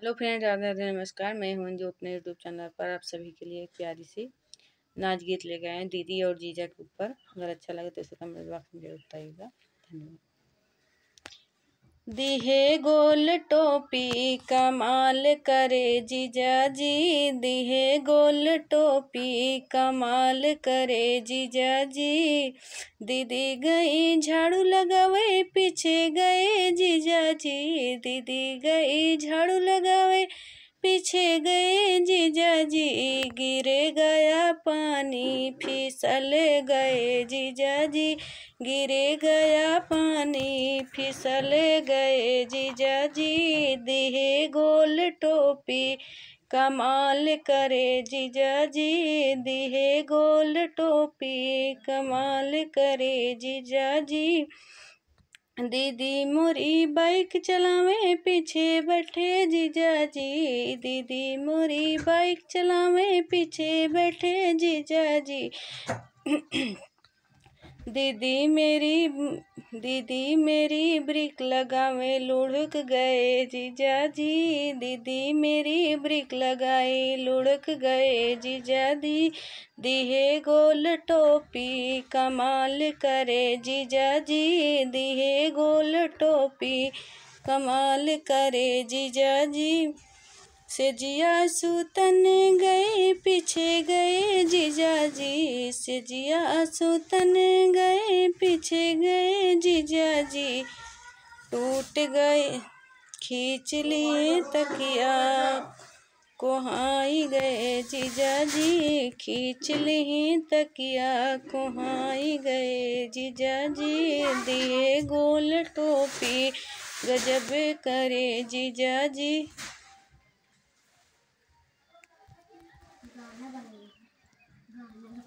Hello friends, Radhe Radhe, नमस्कार। मैं हूं अंजू। अपने यूट्यूब चैनल पर आप सभी के लिए एक प्यारी सी नाच गीत लेके आए हैं दीदी और जीजा के ऊपर। अगर अच्छा लगे तो इसे कमेंट बॉक्स में जरूर बताइएगा। धन्यवाद। दिहे गोल टोपी कमाल करे जीजा जी, दिहे गोल टोपी कमाल करे जीजा जी। दीदी गई झाड़ू लगावे पीछे गए जीजा जी, दीदी गई झाड़ू लगावे पीछे गए जीजा जी। गिरे गया पानी फिसल गए जीजा जी, गिरे गया पानी फिसल गए जीजा जी। दिहे गोल टोपी कमाल करे जीजा जी, दिहे गोल टोपी कमाल करे जीजा जी। दीदी मोरी बाइक चलावे पीछे बैठे जीजा जी, दीदी मोरी बाइक चलावे पीछे बैठे जीजा जी। दीदी मेरी ब्रेक लगावे लुढ़क गए जीजा जी, दीदी मेरी ब्रेक लगाए लुढ़क गए जीजा दी। दिहे गोल टोपी कमाल करे जीजा जी, दिहे गोल टोपी कमाल करे जीजा जी। सेजिया सुतन गए पीछे गए जीजा जी, सेजिया सुतन गए पीछे गए जीजा जी। टूट गए खींच लिए तकिया कोहाई गए जीजा जी, खींच लिए तकिया कोहाई गए जीजा जी। दिए गोल टोपी गजब करे जीजा जी। गाना बनेगा, गाना